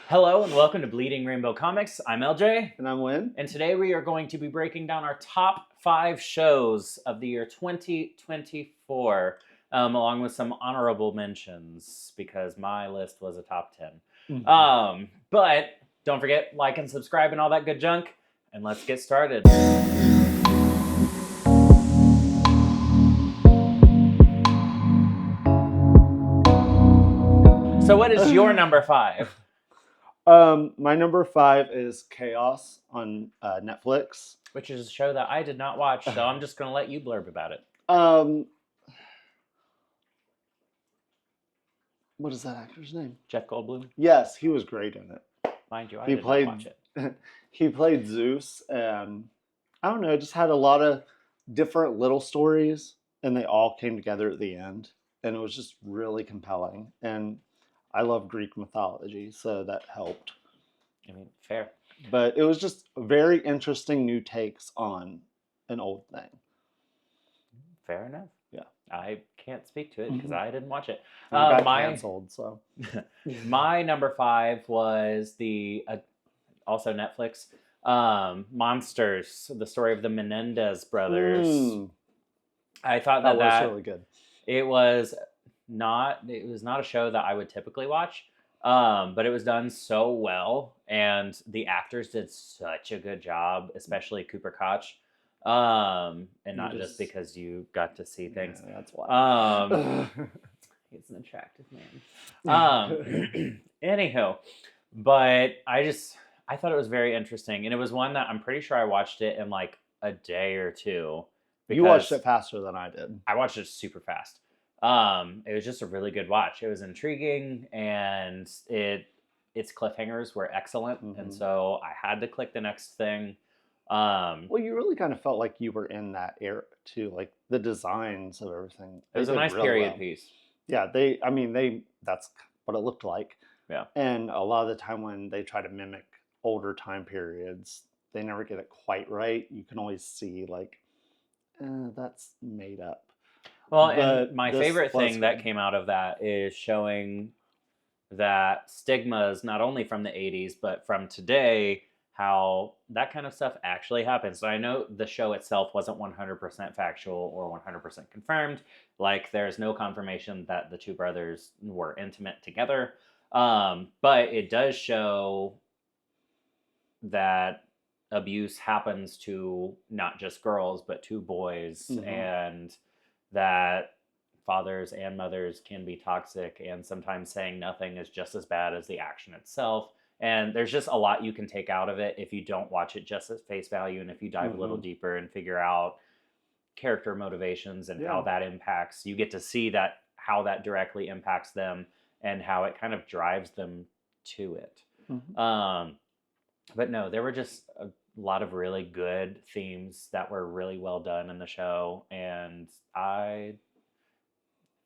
Hello and welcome to Bleeding Rainbow Comics. I'm LJ, And I'm Win. and today we are going to be breaking down our top 5 shows of the year 2024, along with some honorable mentions because my list was a top 10. But don't forget, like and subscribe and all that good junk, and let's get started. So, what is your number 5? My number 5 is Chaos on Netflix. Which is a show that I did not watch, so I'm just going to let you blurb about it. What is that actor's name? Jeff Goldblum? Yes, he was great in it. Mind you, I He did played- not watch it. He played Zeus, and I don't know, it just had a lot of different little stories, and they all came together at the end, and it was just really compelling. And I love Greek mythology, so that helped. I mean, fair. But it was just very interesting new takes on an old thing. Fair enough. Yeah. I can't speak to it because I didn't watch it. It got canceled, so. My number 5 was the also Netflix Monsters, the story of the Menendez brothers. I thought that was really good. It was not a show that I would typically watch. But it was done so well, and the actors did such a good job, especially Cooper Koch. And not just because you got to see things. Yeah, that's why. He's an attractive man. Anywho, but I thought it was very interesting, and it was one that I'm pretty sure I watched it in like a day or two. You watched it faster than I did. I watched it super fast. It was just a really good watch. It was intriguing, and its cliffhangers were excellent, and so I had to click the next thing. Well, you really kind of felt like you were in that era too, like the designs of everything. It was a nice period piece. Yeah, that's what it looked like. Yeah. And a lot of the time when they try to mimic older time periods, they never get it quite right. You can always see like, that's made up. Well, and my favorite thing that came out of that is showing that stigmas, not only from the 80s, but from today, how that kind of stuff actually happens. So I know the show itself wasn't 100% factual or 100% confirmed. Like, there's no confirmation that the two brothers were intimate together. But it does show that abuse happens to not just girls, but to boys, and that fathers and mothers can be toxic, and sometimes saying nothing is just as bad as the action itself. And there's just a lot you can take out of it if you don't watch it just at face value, and if you dive a little deeper and figure out character motivations and how that impacts. You get to see that how that directly impacts them and how it kind of drives them to it. But no, there were just a lot of really good themes that were really well done in the show, and I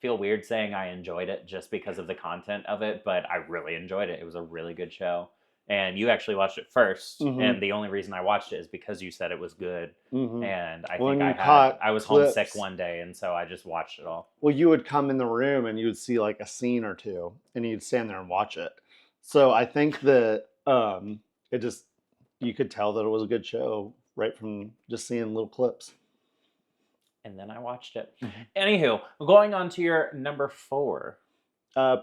feel weird saying I enjoyed it just because of the content of it, but I really enjoyed it. It was a really good show. And you actually watched it first, and the only reason I watched it is because you said it was good. And I think I was homesick one day, and so I just watched it all. Well, you would come in the room and you would see like a scene or two, and you'd stand there and watch it. So I think that you could tell that it was a good show right from just seeing little clips. And then I watched it. Anywho, going on to your number 4.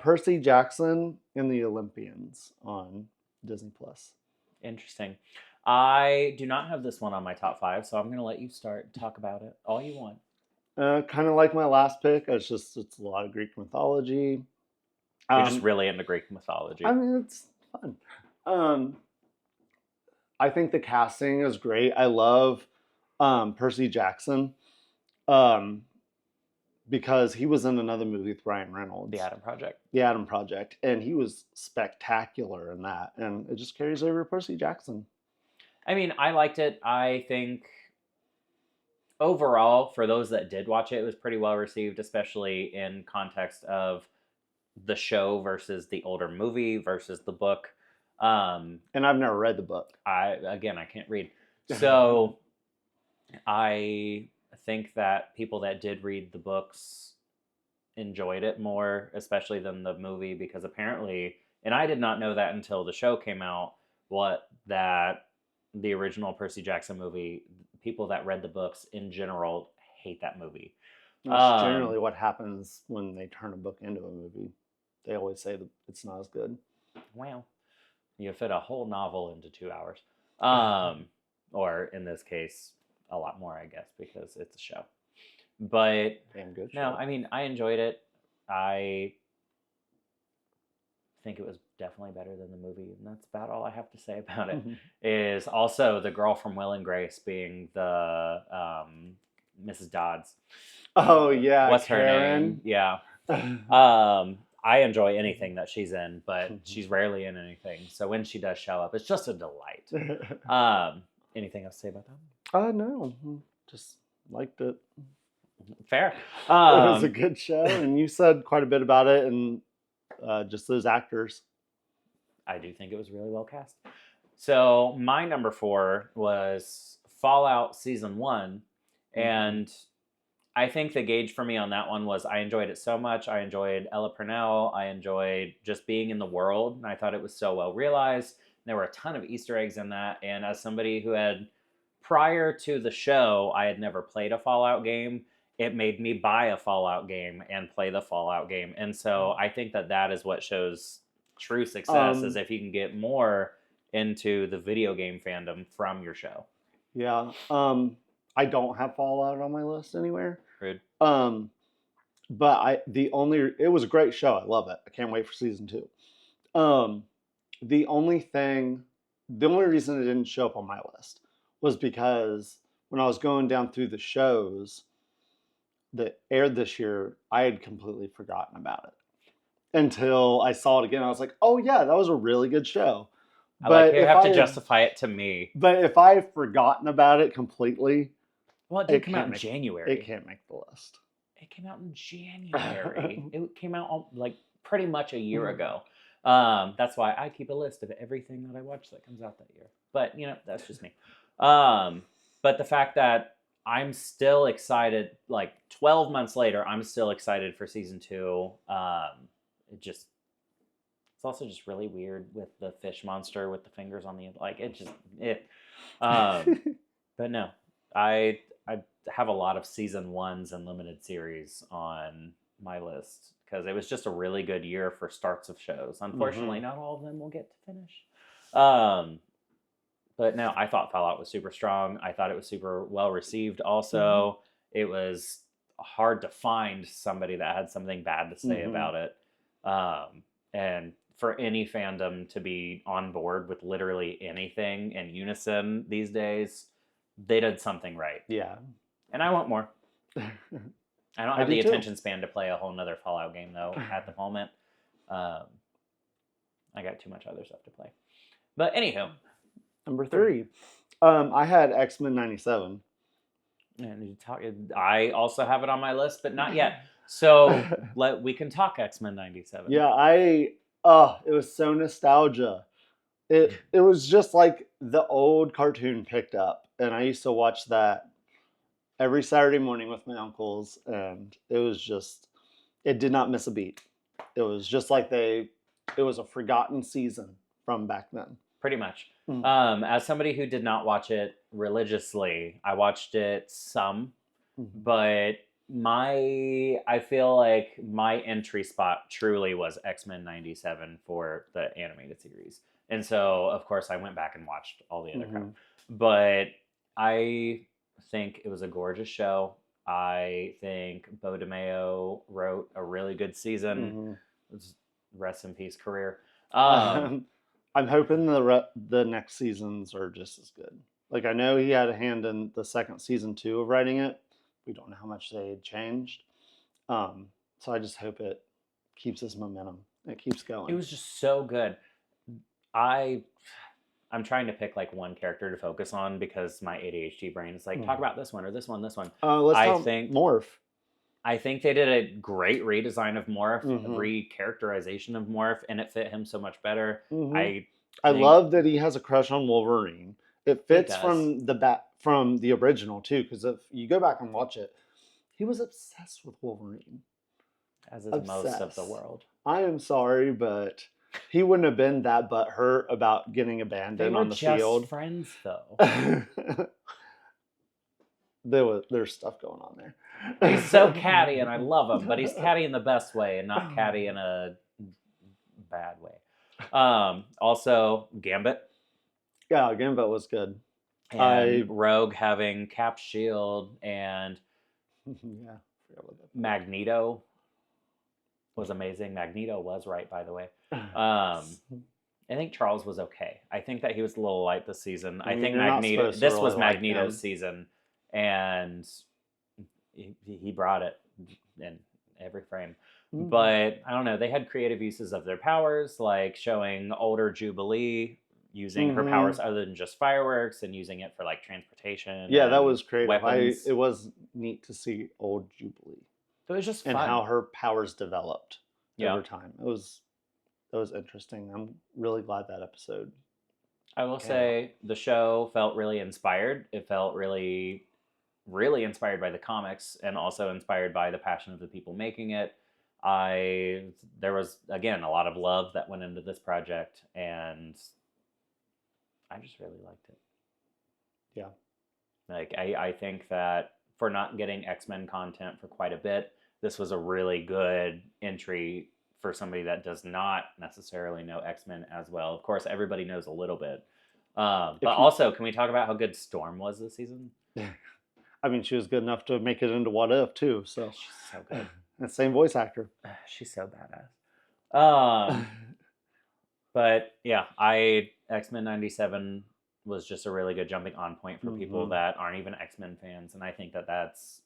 Percy Jackson and the Olympians on Disney Plus. Interesting. I do not have this one on my top 5, so I'm going to let you start. Talk about it all you want. Kind of like my last pick. It's a lot of Greek mythology. You're just really into Greek mythology. I mean, it's fun. I think the casting is great. I love Percy Jackson because he was in another movie with Ryan Reynolds. The Adam Project. The Adam Project. And he was spectacular in that. And it just carries over Percy Jackson. I mean, I liked it. I think overall, for those that did watch it, it was pretty well received, especially in context of the show versus the older movie versus the book. And I've never read the book. I can't read. So I think that people that did read the books enjoyed it more, especially than the movie, because apparently And I did not know that until the show came out. That the original Percy Jackson movie, people that read the books in general hate that movie. That's generally what happens when they turn a book into a movie. They always say that it's not as good. Well, you fit a whole novel into 2 hours. Or in this case, a lot more, I guess, because it's a show. But Damn good show. no, I mean, I enjoyed it. I think it was definitely better than the movie, and that's about all I have to say about it. Is also the girl from Will and Grace being the Mrs. Dodds. Oh yeah, What's Karen. her name? Yeah. I enjoy anything that she's in, but she's rarely in anything. So when she does show up, it's just a delight. Anything else to say about that? No, just liked it. Fair. It was a good show, and you said quite a bit about it, and just those actors. I do think it was really well cast. So my number 4 was Fallout Season 1, and I think the gauge for me on that one was I enjoyed it so much. I enjoyed Ella Purnell. I enjoyed just being in the world, and I thought it was so well realized. There were a ton of Easter eggs in that, and as somebody who had, prior to the show, I had never played a Fallout game, it made me buy a Fallout game and play the Fallout game. And so I think that is what shows true success, is if you can get more into the video game fandom from your show. Yeah. I don't have Fallout on my list anywhere. Rude. But it was a great show. I love it. I can't wait for season 2. The only reason it didn't show up on my list was because when I was going down through the shows that aired this year, I had completely forgotten about it until I saw it again. I was like, oh yeah, that was a really good show. You have to justify it to me. But if I had forgotten about it completely, well, it did come out in January. It can't make the list. It came out in January. It came out like pretty much a year ago. That's why I keep a list of everything that I watch that comes out that year. But that's just me. But the fact that I'm still excited, like 12 months later, I'm still excited for season 2. It's also just really weird with the fish monster with the fingers on the but no, I have a lot of season 1s and limited series on my list because it was just a really good year for starts of shows. Unfortunately, not all of them will get to finish. But no, I thought Fallout was super strong. I thought it was super well received. Also, it was hard to find somebody that had something bad to say about it. And for any fandom to be on board with literally anything in unison these days, they did something right. Yeah. And I want more. I don't have the attention span to play a whole nother Fallout game, though, at the moment. I got too much other stuff to play. But anywho. Number 3. I had X-Men 97. And I also have it on my list, but not yet. So we can talk X-Men 97. Yeah, it was so nostalgia. It was just like the old cartoon picked up, and I used to watch that every Saturday morning with my uncles, and it did not miss a beat. It was just like it was a forgotten season from back then. Pretty much. As somebody who did not watch it religiously, I watched it some, but I feel like my entry spot truly was X-Men 97 for the animated series. And so, of course, I went back and watched all the other crap. But I think it was a gorgeous show. I think Bo DeMeo wrote a really good season. Rest in peace, career. I'm hoping the next seasons are just as good. Like, I know he had a hand in the second season too of writing it. We don't know how much they had changed. So I just hope it keeps this momentum. It keeps going. It was just so good. I'm trying to pick like one character to focus on because my ADHD brain is like, talk about this one or this one, this one. Let's think Morph. I think they did a great redesign of Morph, re-characterization of Morph, and it fit him so much better. I love that he has a crush on Wolverine. It fits from the original too, because if you go back and watch it, he was obsessed with Wolverine. As is most of the world. I am sorry, but he wouldn't have been that butthurt about getting They abandoned were on the just field. friends, though. There's stuff going on there. He's so catty, and I love him, but he's catty in the best way and not catty in a bad way. Also, Gambit Yeah, Gambit was good. and Rogue having Cap Shield and Yeah, Magneto was amazing. Magneto was right, by the way. I think Charles was okay. I think that he was a little light this season. I think Magneto. This was really like Magneto's him. season, and he brought it in every frame. Mhm. But I don't know. They had creative uses of their powers, like showing older Jubilee using her powers other than just fireworks and using it for like transportation. Yeah, that and was creative. Weapons. It was neat to see old Jubilee It was just and fun. how her powers developed Yeah. over time. It was interesting. I'm really glad that episode. I will say the show felt really inspired. It felt really, really inspired by the comics and also inspired by the passion of the people making it. There was, again, a lot of love that went into this project, and I just really liked it. Yeah. Like, I think that for not getting X-Men content for quite a bit, this was a really good entry for somebody that does not necessarily know X-Men as well. Of course, everybody knows a little bit. But also, can we talk about how good Storm was this season? I mean, she was good enough to make it into What If, too. So she's so good. The same voice actor. She's so badass. But yeah, X-Men 97 was just a really good jumping on point for people that aren't even X-Men fans. And I think that that's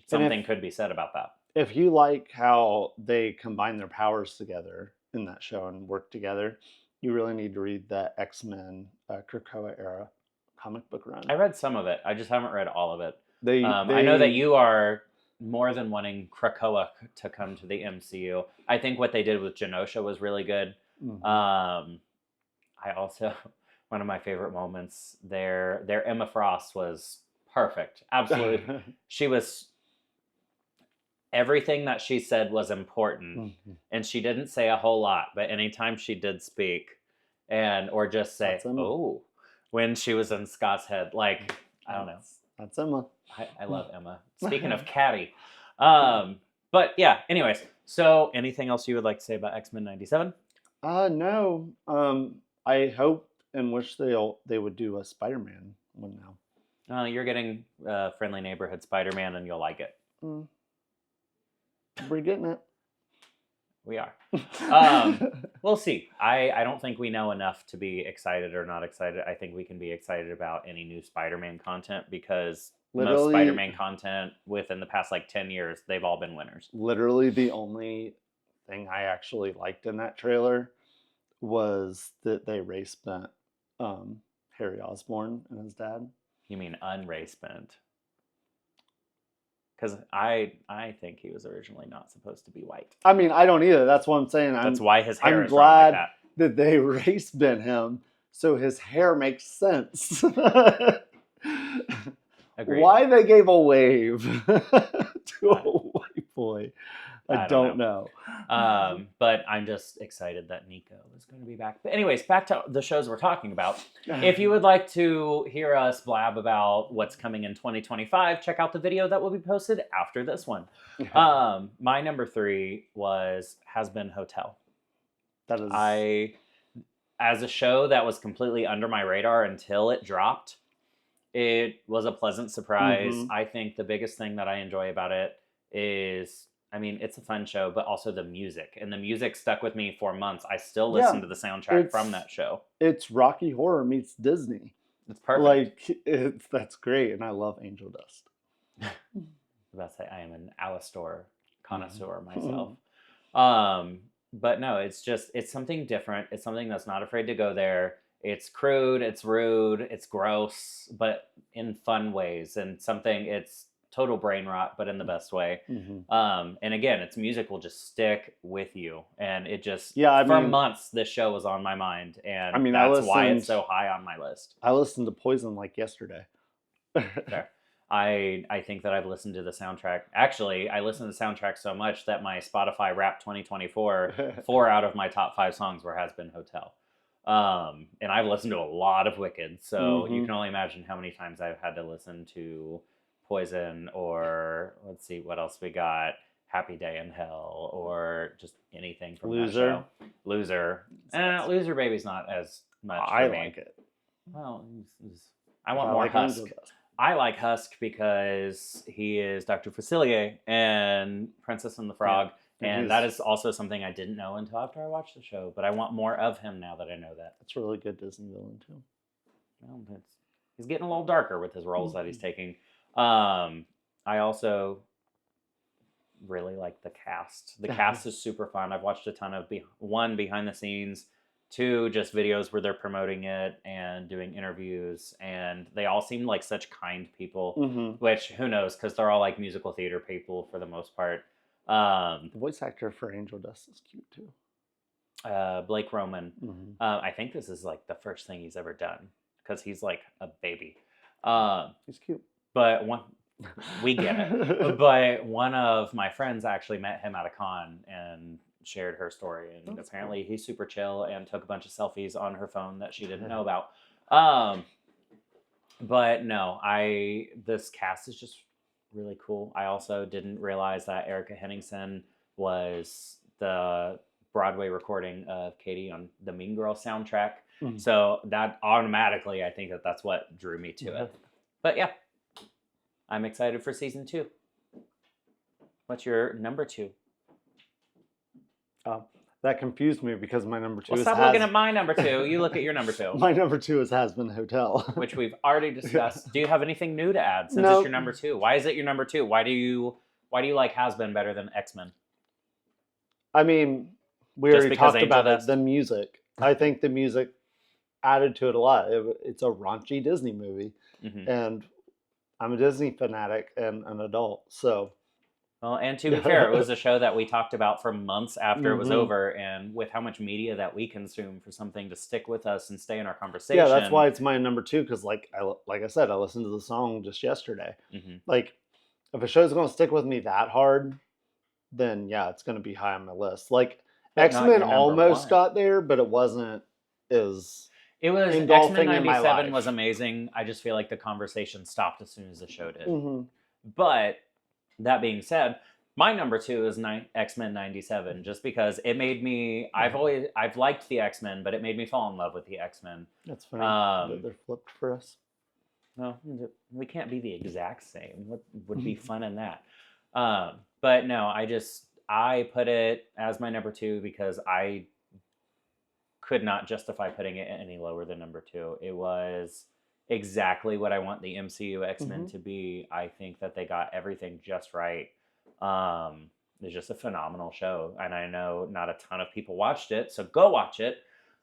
something could be said about that. If you like how they combine their powers together in that show and work together, you really need to read that X-Men Krakoa era comic book run. I read some of it. I just haven't read all of it. I know that you are more than wanting Krakoa to come to the MCU. I think what they did with Genosha was really good. I also, one of my favorite moments, their Emma Frost was perfect. Absolutely. She was, everything that she said was important. And she didn't say a whole lot, but anytime she did speak or just say, oh, when she was in Scott's head, like, I don't know. That's Emma. I love Emma. Speaking of catty. But yeah, anyways. So anything else you would like to say about X-Men 97? No. I hope and wish they would do a Spider-Man one now. You're getting Friendly Neighborhood Spider-Man and you'll like it. We're getting it. We are. We'll see. I don't think we know enough to be excited or not excited. I think we can be excited about any new Spider-Man content because most Spider-Man content within the past 10 years, they've all been winners. Literally the only thing I actually liked in that trailer was that they race bent Harry Osborn and his dad. You mean unrace bent? Because I think he was originally not supposed to be white. I mean, I don't either. That's what I'm saying. That's why his hair I'm is glad like that they race bent him so his hair makes sense. Agreed. Why they gave a wave to a white boy, I don't know. But I'm just excited that Nico is going to be back. But anyways, back to the shows we're talking about. If you would like to hear us blab about what's coming in 2025, check out the video that will be posted after this one. My number 3 has been Hotel. That is... as a show that was completely under my radar until it dropped, it was a pleasant surprise. I think the biggest thing that I enjoy about it is, I mean, it's a fun show, but also the music. And the music stuck with me for months. I still listen to the soundtrack from that show. It's Rocky Horror meets Disney. It's perfect. That's great. And I love Angel Dust. I was about to say, I am an Alistor connoisseur myself. But no, it's something different. It's something that's not afraid to go there. It's crude, it's rude, it's gross, but in fun ways. And it's total brain rot, but in the best way. And again, its music will just stick with you. And it just, for months, this show was on my mind. And that's why it's so high on my list. I listened to Poison yesterday. Fair. I think that I've listened to the soundtrack. Actually, I listen to the soundtrack so much that my Spotify Rap 2024, 4 out of my top 5 songs were Has Been Hotel. And I've listened to a lot of Wicked, so you Hmm. can only imagine how many times I've had to listen to Poison, or let's see what else we got. Happy Day in Hell, or just anything from that show. Loser. Loser. Loser Baby's not as much I for me. like it. Well, I If want I more like Angel Husk. Dust. I like Husk because he is Dr. Facilier and Princess and the Frog. Yeah. And that is also something I didn't know until after I watched the show. But I want more of him now that I know that. That's a really good Disney villain too. Well, he's getting a little darker with his roles that he's Mm-hmm. taking. I also really like the cast. The cast is super fun. I've watched a ton of one, behind the scenes, 2, just videos where they're promoting it and doing interviews, and they all seem like such kind people. Mm-hmm. Which, who knows, because they're all like musical theater people for the most part. The voice actor for Angel Dust is cute too. Blake Roman. Mm-hmm. I think this is like the first thing he's ever done because he's like a baby. He's cute. But we get it. But one of my friends actually met him at a con and shared her story, and That's apparently cool. he's super chill and took a bunch of selfies on her phone that she didn't know about. But no, this cast is just really cool. I also didn't realize that Erica Henningsen was the Broadway recording of Katie on the Mean Girl soundtrack. Mm-hmm. So that automatically, I think that's what drew me to it. But yeah, I'm excited for season 2. What's your number 2? That confused me because my number 2 Well, is stop looking at my number 2. You look at your number 2. My number 2 is Has Been Hotel, which we've already discussed. Do you have anything new to add since Nope. it's your number 2? Why is it your number 2? Why do you like Has Been better than X-Men? I mean, we Just already because talked Angel about it. Dust? The music. I think the music added to it a lot. It's a raunchy Disney movie, Mm-hmm. and I'm a Disney fanatic and an adult, so. Well, and to be fair, it was a show that we talked about for months after it was Mhm. over, and with how much media that we consume, for something to stick with us and stay in our conversation. Yeah, that's why it's my number 2, because like I said, I listened to the song just yesterday. Mm-hmm. Like, if a show's going to stick with me that hard, then yeah, it's going to be high on my list. Like, But not X-Men your number almost 1. got there, but it wasn't as It was engulfing X-Men in my 97 life. was amazing. I just feel like the conversation stopped as soon as the show did. Mm-hmm. But that being said, my number 2 is X-Men 97, just because it made me. I've liked the X-Men, but it made me fall in love with the X-Men. That's funny that they're flipped for us. No, we can't be the exact same. What would be fun in that? But no, I put it as my number 2 because I could not justify putting it any lower than number 2. It was exactly what I want the MCU X-Men to be. I think that they got everything just right. It's just a phenomenal show, and I know not a ton of people watched it, so go watch it.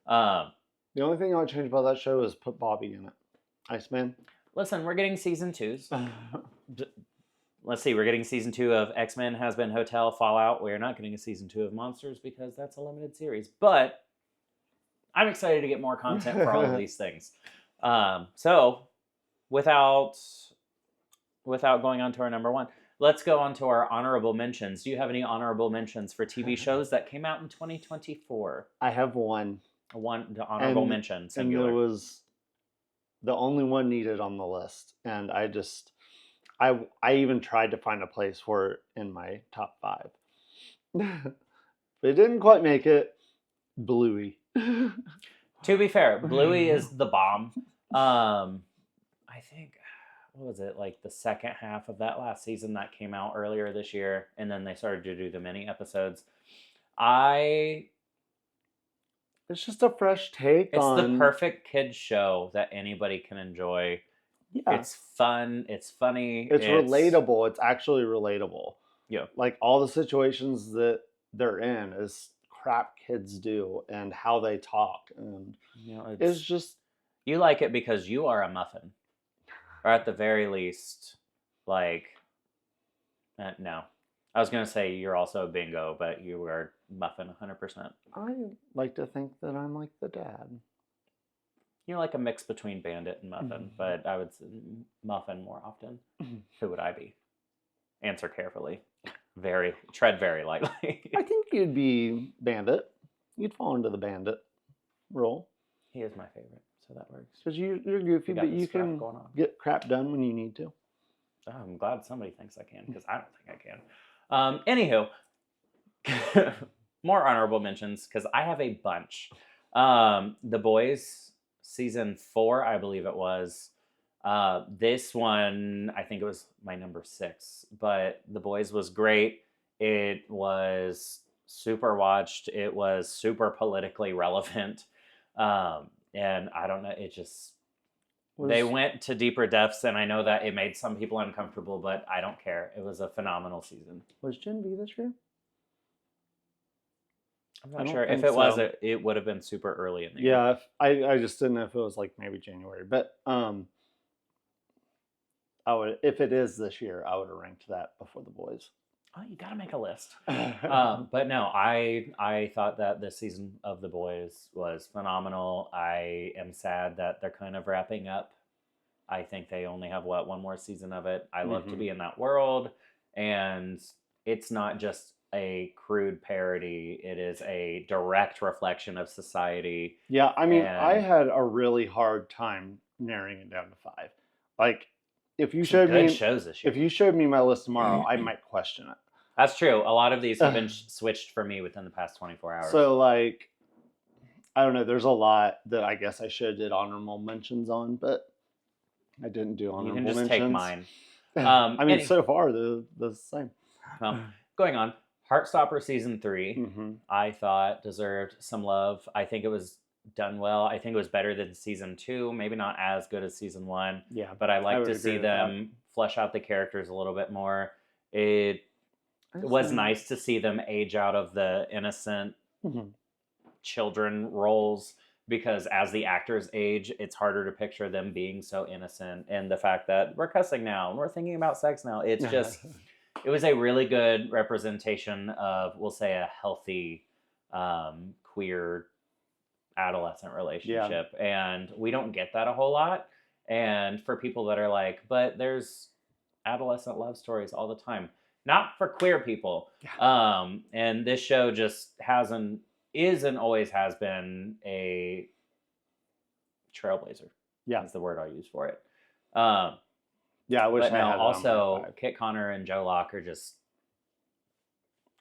The only thing I would change about that show is put Bobby in it. Iceman. Listen, we're getting season 2s. Let's see, we're getting season 2 of X-Men Has Been Hotel Fallout. We're not getting a season 2 of Monsters because that's a limited series, but I'm excited to get more content for all of these things. So without going on to our number 1, let's go on to our honorable mentions. Do you have any honorable mentions for TV shows that came out in 2024? I have one. The honorable mention, singular. And it was the only one needed on the list. And I even tried to find a place for it in my top 5. But it didn't quite make it. Bluey. To be fair, Bluey is the bomb. I think, what was it, like the second half of that last season that came out earlier this year, and then they started to do the mini episodes. It's just a fresh take It's on... the perfect kids show that anybody can enjoy. Yeah. It's fun. It's funny. It's relatable. It's actually relatable. Yeah. Like, all the situations that they're in is crap kids do, and how they talk, and it's just... You like it because you are a muffin. Or at the very least, like... no. I was going to say you're also a bingo, but you are muffin 100%. I like to think that I'm like the dad. like a mix between Bandit and Muffin, but I would say Muffin more often. Who would I be? Answer carefully. Tread very lightly. I think you'd be Bandit. You'd fall into the Bandit role. He is my favorite, so that works. Because you're goofy, but you can get crap done when you need to. Oh, I'm glad somebody thinks I can, because I don't think I can. Anywho, more honorable mentions, because I have a bunch. The Boys, season 4, I believe it was. This one, I think it was my number 6, but The Boys was great. It was super watched. It was super politically relevant. And I don't know, it just, they went to deeper depths, and I know that it made some people uncomfortable, but I don't care. It was a phenomenal season. Was Gen V this year? I'm not sure. If it was, it would have been super early in the year. Yeah, I just didn't know if it was like maybe January. But I would, if it is this year, I would have ranked that before The Boys. Oh, you got to make a list. But no, I thought that this season of The Boys was phenomenal. I am sad that they're kind of wrapping up. I think they only have, one more season of it. I love to be in that world. And it's not just a crude parody. It is a direct reflection of society. Yeah, I mean, I had a really hard time narrowing it down to 5. Like, if you showed me shows this year. If you showed me my list tomorrow, I might question it. That's true. A lot of these have been switched for me within the past 24 hours. So, like, I don't know. There's a lot that I guess I should have did honorable mentions on, but I didn't do honorable mentions. You can just take mine. I mean, so far, they're the same. Well, going on. Heartstopper season 3, I thought deserved some love. I think it was done well. I think it was better than season 2. Maybe not as good as season 1. Yeah, but I like to see them flesh out the characters a little bit more. It was nice to see them age out of the innocent children roles, because as the actors age, it's harder to picture them being so innocent. And the fact that we're cussing now and we're thinking about sex now, it's just, it was a really good representation of, we'll say, a healthy queer adolescent relationship. And we don't get that a whole lot. And for people that are like, but there's adolescent love stories all the time. Not for queer people. And this show just is and always has been a trailblazer. Yeah, is the word I'll use for it. Yeah, I wish but I no, had also Kit Connor and Joe Locke are just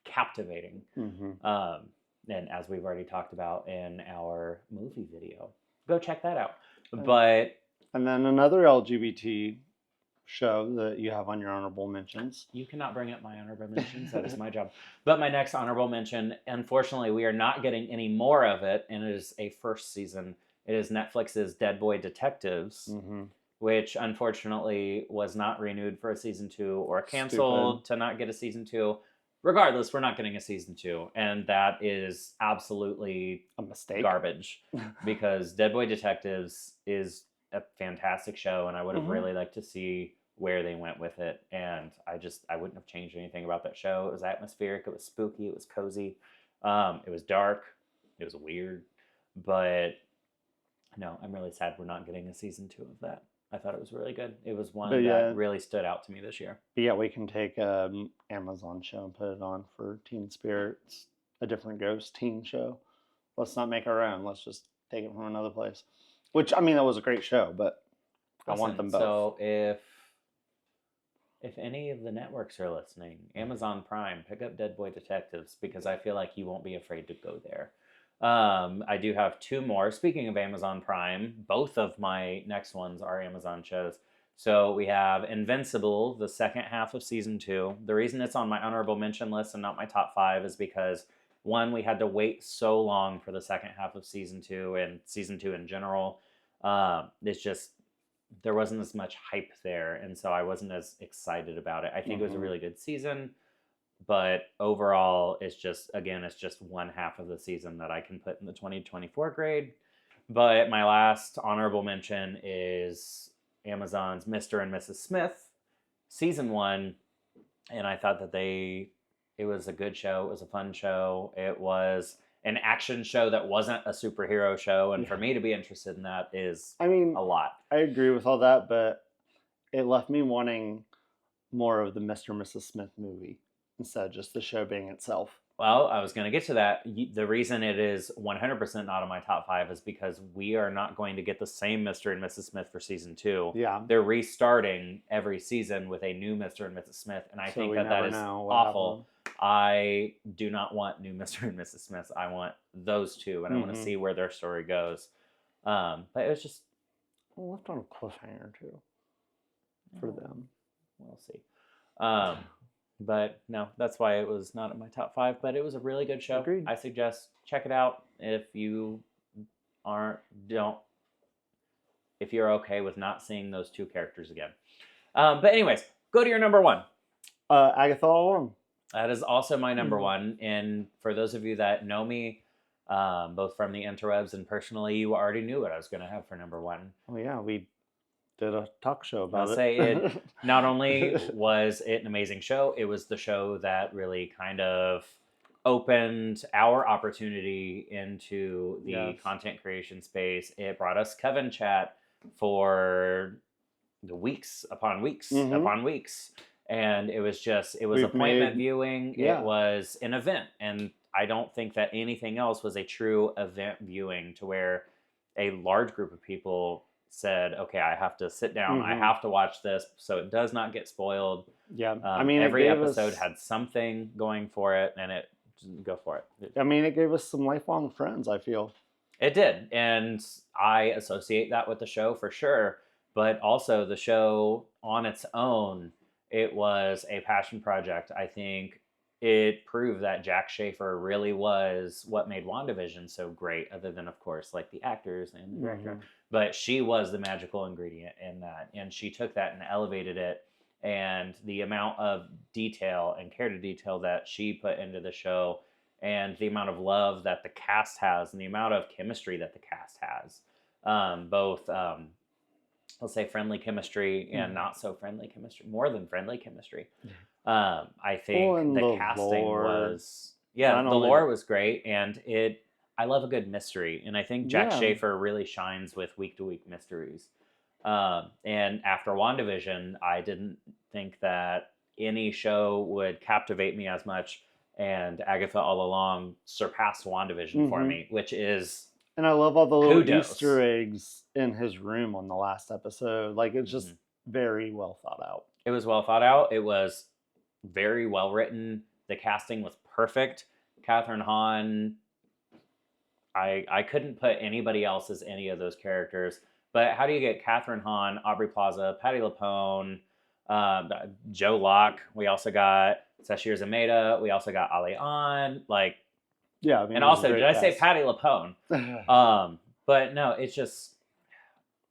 captivating. And as we've already talked about in our movie video, go check that out. And then another LGBT show that you have on your honorable mentions. You cannot bring up my honorable mentions. That is my job. But my next honorable mention, unfortunately, we are not getting any more of it, and it is a first season. It is Netflix's Dead Boy Detectives, which unfortunately was not renewed for a season 2 or canceled to not get a season 2. Regardless, we're not getting a season 2, and that is absolutely a mistake. Garbage, because Dead Boy Detectives is a fantastic show, and I would have really liked to see where they went with it. And I wouldn't have changed anything about that show. It was atmospheric, it was spooky, it was cozy, it was dark, it was weird. But no, I'm really sad we're not getting a season 2 of that. I thought it was really good. It was one that really stood out to me this year. But yeah, we can take Amazon show and put it on for Teen Spirits, a different ghost teen show. Let's not make our own. Let's just take it from another place. Which, I mean, that was a great show, but I want them both. So if any of the networks are listening, Amazon Prime, pick up Dead Boy Detectives, because I feel like you won't be afraid to go there. I do have 2 more. Speaking of Amazon Prime, both of my next ones are Amazon shows. So we have Invincible, the second half of season 2. The reason it's on my honorable mention list and not my top 5 is because, one, we had to wait so long for the second half of season 2 and season 2 in general. It's just, there wasn't as much hype there, and so I wasn't as excited about it. I think it was a really good season, but overall, it's just one half of the season that I can put in the 2024 grade. But my last honorable mention is Amazon's Mr. and Mrs. Smith, season 1, and I thought that it was a good show. It was a fun show. It was an action show that wasn't a superhero show, and Yeah. for me to be interested in that is I mean, a lot. I agree with all that, but it left me wanting more of the Mr. and Mrs. Smith movie instead of just the show being itself. Well, I was going to get to that. The reason it is 100% not in my top 5 is because we are not going to get the same Mr. and Mrs. Smith for season 2. Yeah. They're restarting every season with a new Mr. and Mrs. Smith, and I So think we that never is know what awful. I do not want new Mr. and Mrs. Smith. I want those two, and I want to see where their story goes. But it was just left on a cliffhanger too for them. We'll see. But no, that's why it was not in my top 5. But it was a really good show. Agreed. I suggest check it out if you if you're okay with not seeing those two characters again. But anyways, go to your number 1. Agatha all along. That is also my number 1. And for those of you that know me, both from the interwebs and personally, you already knew what I was going to have for number 1. Oh yeah, we did a talk show about I'll it. say it. Not only was it an amazing show, it was the show that really kind of opened our opportunity into the content creation space. It brought us Coven Chat for the weeks upon weeks upon weeks. And it was appointment viewing. Yeah. It was an event. And I don't think that anything else was a true event viewing to where a large group of people said, okay, I have to sit down. I have to watch this so it does not get spoiled. Yeah. Every episode had something going for it, and go for it. It gave us some lifelong friends, I feel. It did. And I associate that with the show for sure. But also the show on its own, it was a passion project. I think it proved that Jack Schaefer really was what made WandaVision so great, other than, of course, like the actors and the director. But she was the magical ingredient in that. And she took that and elevated it. And the amount of detail and care to detail that she put into the show, and the amount of love that the cast has, and the amount of chemistry that the cast has, both let's say friendly chemistry and not so friendly chemistry, more than friendly chemistry. I think the casting was the lore was great, and I love a good mystery, and I think Jack Schaefer really shines with week to week mysteries. And after WandaVision, I didn't think that any show would captivate me as much, and Agatha All Along surpassed WandaVision for me, which is. And I love all the little Easter eggs in his room on the last episode. Like, it's just very well thought out. It was well thought out. It was very well written. The casting was perfect. Catherine Hahn, I couldn't put anybody else as any of those characters. But how do you get Catherine Hahn, Aubrey Plaza, Patti LuPone, Joe Locke? We also got Sashir Zameda. We also got Ali An. Yeah, and also, did I say Patti LuPone? But no, it's just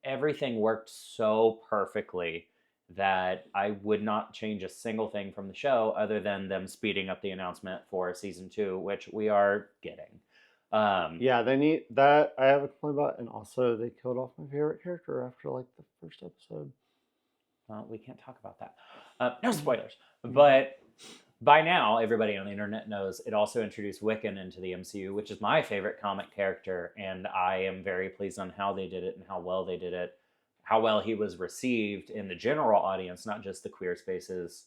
everything worked so perfectly that I would not change a single thing from the show other than them speeding up the announcement for season 2, which we are getting. Yeah, they need that. I have a complaint about, and also they killed off my favorite character after the first episode. Well, we can't talk about that. No spoilers, but. By now, everybody on the internet knows it also introduced Wiccan into the MCU, which is my favorite comic character, and I am very pleased on how they did it and how well they did it, how well he was received in the general audience, not just the queer spaces.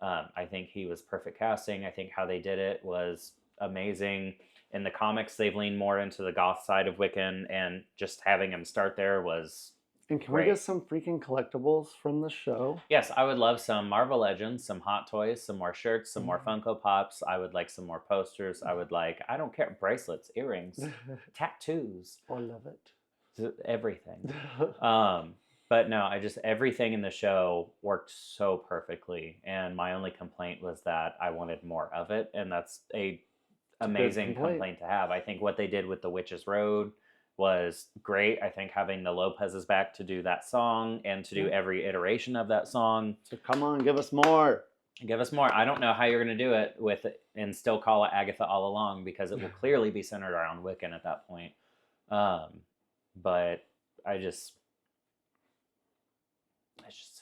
I think he was perfect casting. I think how they did it was amazing. In the comics, they've leaned more into the goth side of Wiccan, and just having him start there was And can we get some freaking collectibles from the show? Yes, I would love some Marvel Legends, some Hot Toys, some more shirts, some more Funko Pops. I would like some more posters. I would like, I don't care, bracelets, earrings, tattoos. I love it. Everything. But no, everything in the show worked so perfectly. And my only complaint was that I wanted more of it. And that's an amazing complaint to have. I think what they did with The Witch's Road was great. I think having the Lopez's back to do that song and to do every iteration of that song. So come on, give us more. Give us more. I don't know how you're going to do it with it and still call it Agatha All Along, because it will clearly be centered around Wiccan at that point. But it's just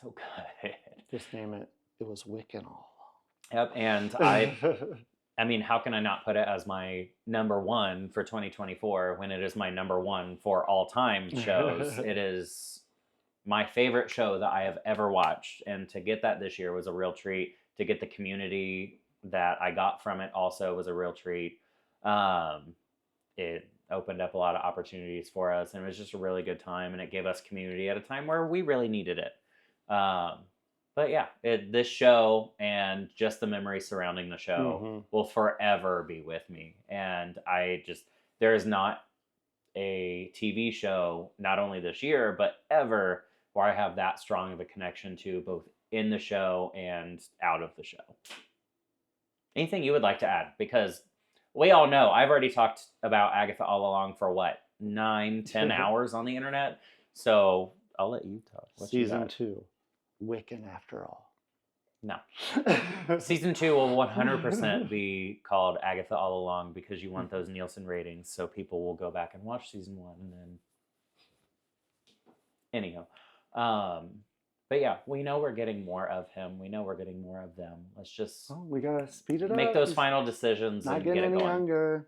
so good. Just name it. It was Wiccan all along. Yep. And I mean, how can I not put it as my number one for 2024 when it is my number one for all time shows? It is my favorite show that I have ever watched. And to get that this year was a real treat. To get the community that I got from it also was a real treat. It opened up a lot of opportunities for us, and it was just a really good time, and it gave us community at a time where we really needed it. But yeah, this show and just the memories surrounding the show will forever be with me. And there is not a TV show, not only this year, but ever, where I have that strong of a connection to, both in the show and out of the show. Anything you would like to add? Because we all know I've already talked about Agatha all along for what, 9-10 hours on the internet. So I'll let you talk. Season 2, Wiccan after all. No. Season 2 will 100% be called Agatha All Along, because you want those Nielsen ratings, so people will go back and watch season 1 and then. Anyhow. But yeah, we know we're getting more of him. We know we're getting more of them. Let's just we gotta speed it up. Make those final decisions Not and getting get it any going. younger.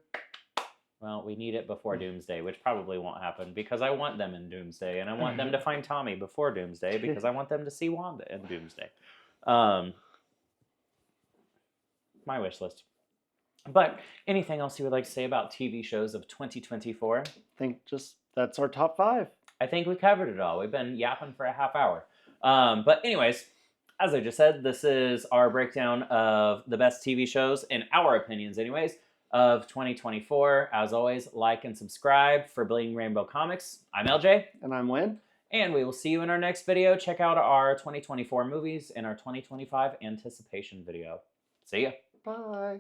Well, we need it before Doomsday, which probably won't happen, because I want them in Doomsday, and I want them to find Tommy before Doomsday, because I want them to see Wanda in Doomsday. My wish list. But anything else you would like to say about TV shows of 2024? I think that's our top 5. I think we covered it all. We've been yapping for a half hour. But anyways, as I just said, this is our breakdown of the best TV shows, in our opinions anyways, of 2024. As always, like and subscribe for Bleeding Rainbow Comics. I'm LJ. And I'm Win. And we will see you in our next video. Check out our 2024 movies and our 2025 anticipation video. See ya. Bye.